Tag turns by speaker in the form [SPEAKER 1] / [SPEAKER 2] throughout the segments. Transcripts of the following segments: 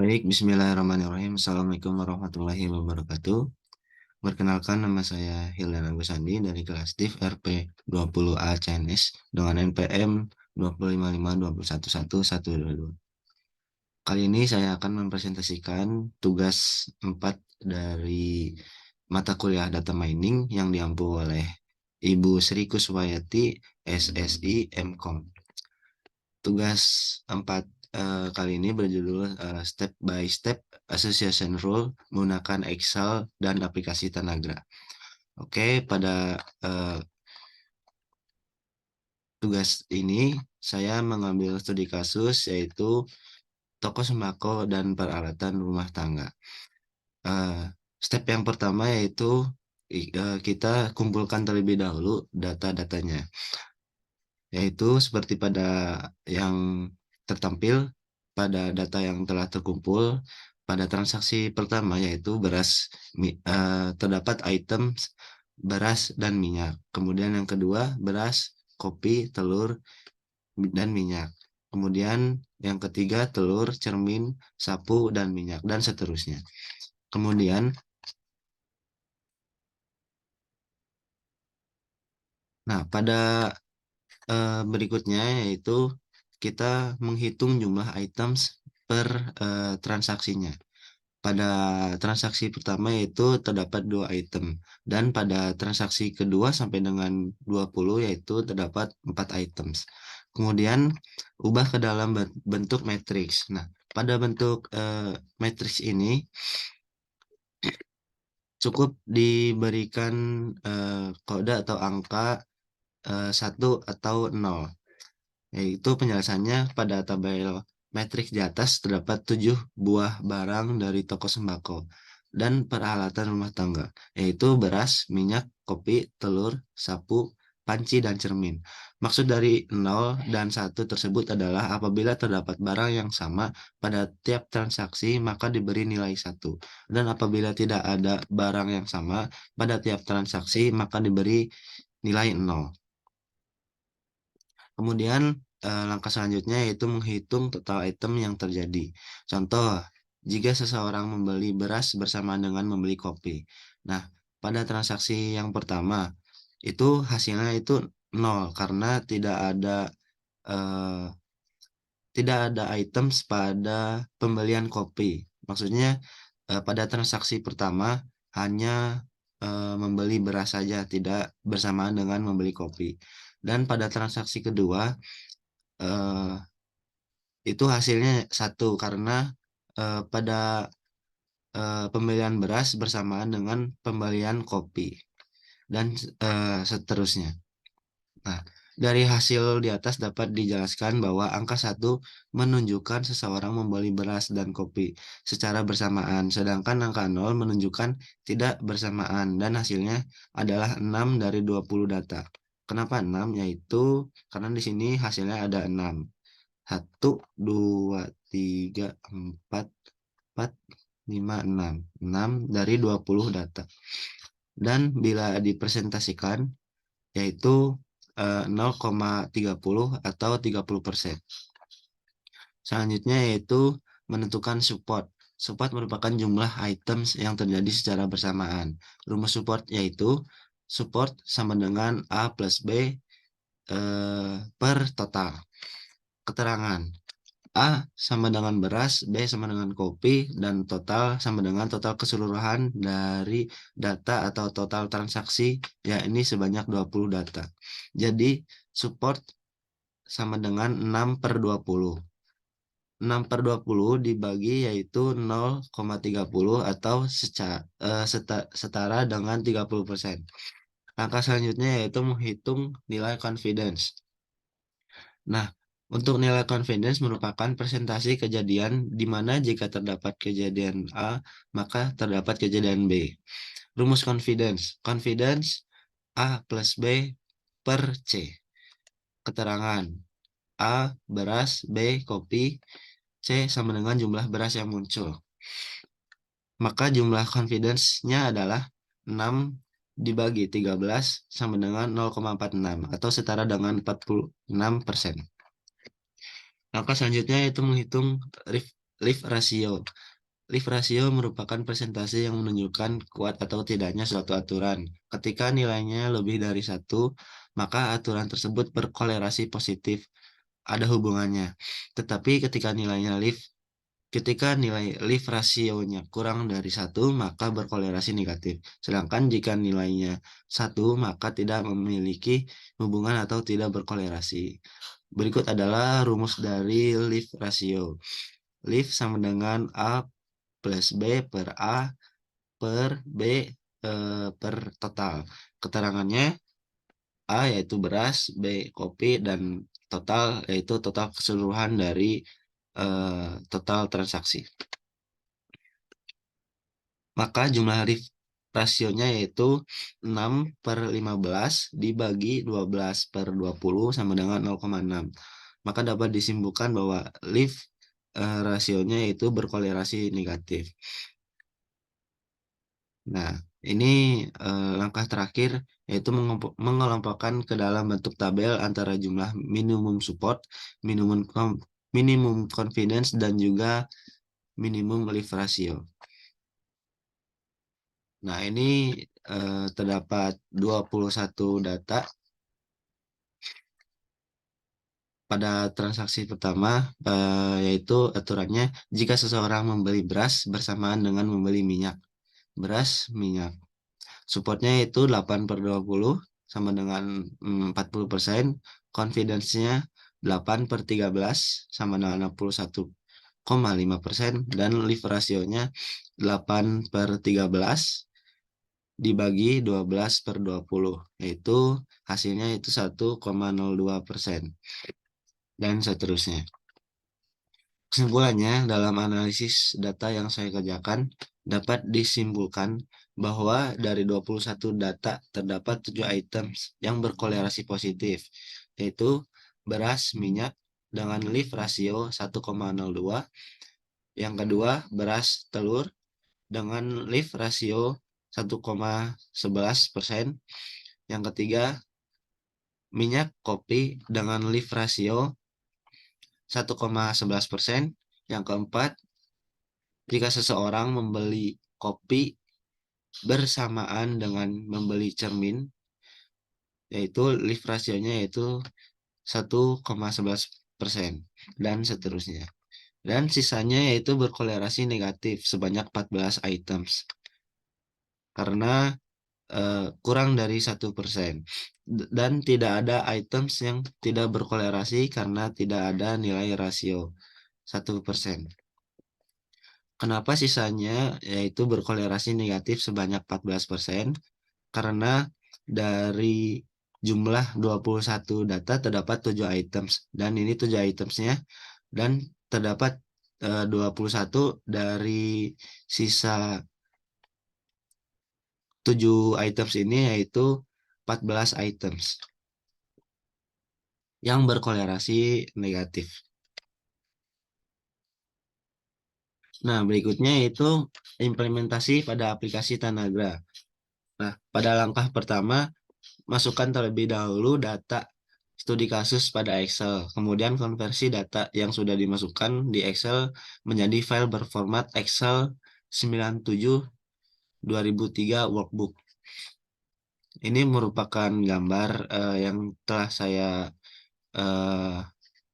[SPEAKER 1] Baik, bismillahirrahmanirrahim. Assalamualaikum warahmatullahi wabarakatuh. Perkenalkan, nama saya Hildan Agusandi dari kelas DIV RP 20A CNS dengan NPM 25552111122. Kali ini saya akan mempresentasikan tugas 4 dari mata kuliah Data Mining yang diampu oleh Ibu Sri Kuswayati, SSI MKOM. Tugas 4 kali ini berjudul Step by Step Association Rule menggunakan Excel dan aplikasi Tanagra. Oke, pada tugas ini saya mengambil studi kasus yaitu toko sembako dan peralatan rumah tangga. Eh, Step yang pertama yaitu kita kumpulkan terlebih dahulu data-datanya, yaitu seperti pada yang tertampil pada data yang telah terkumpul pada transaksi pertama, yaitu terdapat item beras dan minyak. Kemudian yang kedua beras, kopi, telur, dan minyak. Kemudian yang ketiga telur, cermin, sapu, dan minyak, dan seterusnya. Kemudian, nah pada berikutnya yaitu kita menghitung jumlah items per transaksinya. Pada transaksi pertama yaitu terdapat 2 item, dan pada transaksi kedua sampai dengan 20 yaitu terdapat 4 items. Kemudian ubah ke dalam bentuk matriks. Nah, pada bentuk matriks ini cukup diberikan kode atau angka 1 atau 0. Yaitu penjelasannya pada tabel matriks di atas terdapat 7 buah barang dari toko sembako dan peralatan rumah tangga, yaitu beras, minyak, kopi, telur, sapu, panci, dan cermin. Maksud dari 0 dan 1 tersebut adalah apabila terdapat barang yang sama pada tiap transaksi maka diberi nilai 1. Dan apabila tidak ada barang yang sama pada tiap transaksi maka diberi nilai 0. Kemudian langkah selanjutnya yaitu menghitung total item yang terjadi. Contoh, jika seseorang membeli beras bersamaan dengan membeli kopi. Nah, pada transaksi yang pertama itu hasilnya itu 0 karena eh, tidak ada items pada pembelian kopi. Maksudnya pada transaksi pertama hanya membeli beras saja, tidak bersamaan dengan membeli kopi. Dan pada transaksi kedua eh, itu hasilnya 1 karena pada pembelian beras bersamaan dengan pembelian kopi dan seterusnya. Nah, dari hasil di atas dapat dijelaskan bahwa angka 1 menunjukkan seseorang membeli beras dan kopi secara bersamaan, sedangkan angka 0 menunjukkan tidak bersamaan dan hasilnya adalah 6 dari 20 data. Kenapa 6? Yaitu karena di sini hasilnya ada 6. 1, 2, 3, 4, 4, 5, 6. 6 dari 20 data. Dan bila dipresentasikan, yaitu 0,30 atau 30%. Selanjutnya yaitu menentukan support. Support merupakan jumlah items yang terjadi secara bersamaan. Rumus support yaitu support sama dengan A plus B per total. Keterangan. A sama dengan beras, B sama dengan kopi, dan total sama dengan total keseluruhan dari data atau total transaksi, ya ini sebanyak 20 data. Jadi support sama dengan 6 per 20. 6 per 20 dibagi yaitu 0,30 atau setara dengan 30%. Langkah selanjutnya yaitu menghitung nilai confidence. Nah, untuk nilai confidence merupakan presentasi kejadian di mana jika terdapat kejadian A, maka terdapat kejadian B. Rumus confidence. Confidence A plus B per C. Keterangan. A, beras, B, kopi, C sama dengan jumlah beras yang muncul. Maka jumlah confidence-nya adalah 6 dibagi 13 sama dengan 0,46 atau setara dengan 46%. Langkah selanjutnya yaitu menghitung Lift ratio. Lift ratio merupakan persentase yang menunjukkan kuat atau tidaknya suatu aturan. Ketika nilainya lebih dari satu, maka aturan tersebut berkolerasi positif, ada hubungannya. Tetapi ketika nilai lift rasionya kurang dari satu, maka berkolerasi negatif. Sedangkan jika nilainya satu, maka tidak memiliki hubungan atau tidak berkolerasi. Berikut adalah rumus dari lift ratio. Lift sama dengan A plus B per A per B per total. Keterangannya A yaitu beras, B kopi, dan total yaitu total keseluruhan dari total transaksi. Maka jumlah rasionya yaitu 6/15 dibagi 12/20 sama dengan 0,6. Maka dapat disimpulkan bahwa lift rasionya yaitu berkolerasi negatif. Nah, ini langkah terakhir yaitu mengelompokkan ke dalam bentuk tabel antara jumlah minimum support, minimum confidence, dan juga minimum lift ratio. Nah, ini terdapat 21 data pada transaksi pertama, yaitu aturannya jika seseorang membeli beras bersamaan dengan membeli minyak. Beras, minyak. Supportnya itu 8/20 sama dengan 40%. Confidence-nya 8/13 sama dengan 61,5%. Dan lift ratio-nya 8/13 dibagi 12/20, yaitu hasilnya itu 1,02%, dan seterusnya. Kesimpulannya, dalam analisis data yang saya kerjakan, dapat disimpulkan bahwa dari 21 data terdapat 7 items yang berkolerasi positif, yaitu beras, minyak dengan lift ratio 1,02, yang kedua beras, telur dengan lift ratio 1,11%, yang ketiga minyak kopi dengan lift ratio 1,11%, yang keempat jika seseorang membeli kopi bersamaan dengan membeli cermin, yaitu lift rasionya yaitu 1,11%, dan seterusnya. Dan sisanya yaitu berkolerasi negatif sebanyak 14 items karena kurang dari 1%. Dan tidak ada items yang tidak berkolerasi karena tidak ada nilai rasio 1%. Kenapa sisanya yaitu berkolerasi negatif sebanyak 14%? Karena dari jumlah 21 data terdapat 7 items, dan ini 7 itemsnya, dan terdapat 21 dari sisa 7 items ini, yaitu 14 items yang berkolerasi negatif. Nah, berikutnya itu implementasi pada aplikasi Tanagra. Nah, pada langkah pertama, masukkan terlebih dahulu data studi kasus pada Excel. Kemudian konversi data yang sudah dimasukkan di Excel menjadi file berformat Excel 97/2003 workbook. Ini merupakan gambar yang telah saya eh,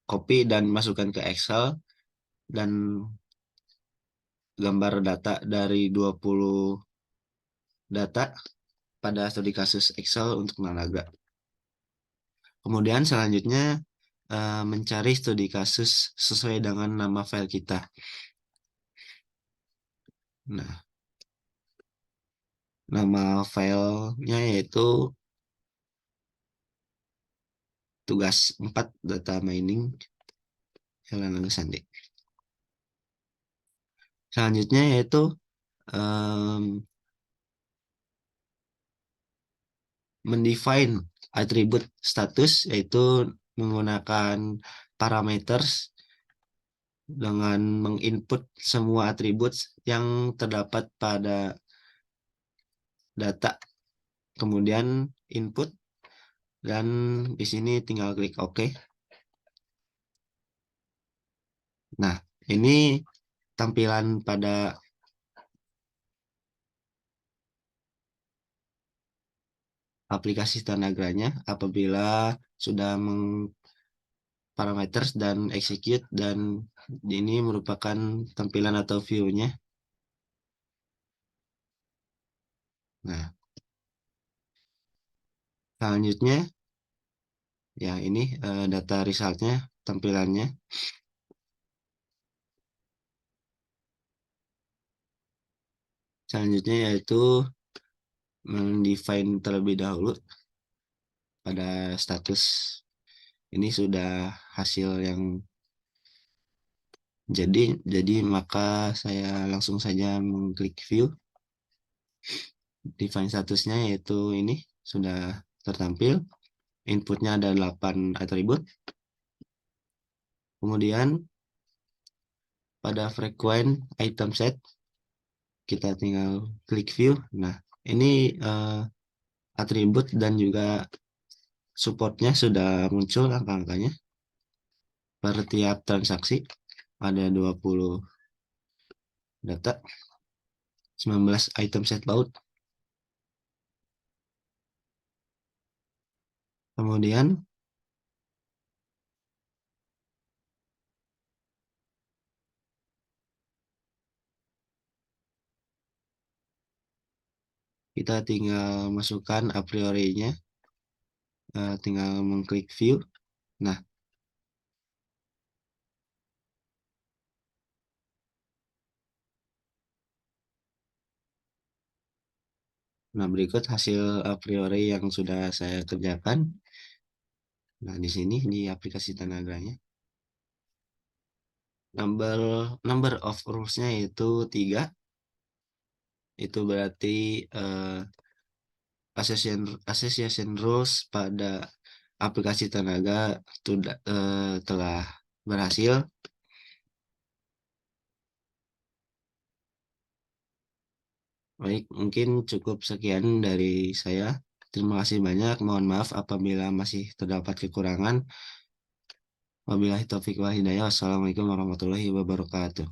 [SPEAKER 1] copy dan masukkan ke Excel, dan gambar data dari 20 data pada studi kasus Excel untuk Nalaga. Kemudian selanjutnya mencari studi kasus sesuai dengan nama file kita. Nah, nama filenya yaitu tugas 4 data mining Helena Sandi. Selanjutnya yaitu mendefine atribut status, yaitu menggunakan parameters dengan menginput semua atribut yang terdapat pada data, kemudian input, dan di sini tinggal klik OK. Nah, ini tampilan pada aplikasi Tanagranya apabila sudah parameters dan execute, dan ini merupakan tampilan atau view-nya. Nah, selanjutnya ya ini data resultnya, tampilannya. Selanjutnya yaitu mendefine terlebih dahulu pada status. Ini sudah hasil yang jadi maka saya langsung saja mengklik view. Define statusnya yaitu ini sudah tertampil. Inputnya ada 8 atribut. Kemudian pada frequent item set kita tinggal klik view. Nah, ini atribut dan juga supportnya sudah muncul angka-angkanya per tiap transaksi. Ada 20 data, 19 item set baut. Kemudian kita tinggal masukkan a priori-nya, tinggal mengklik view. Nah, berikut hasil a priori yang sudah saya kerjakan. Nah, di sini di aplikasi Tanagranya. Number of rules-nya itu 3. Itu berarti association rules pada aplikasi Tanaga telah berhasil. Baik, mungkin cukup sekian dari saya. Terima kasih banyak. Mohon maaf apabila masih terdapat kekurangan. Wabillahi taufiq wal hidayah. Wassalamualaikum warahmatullahi wabarakatuh.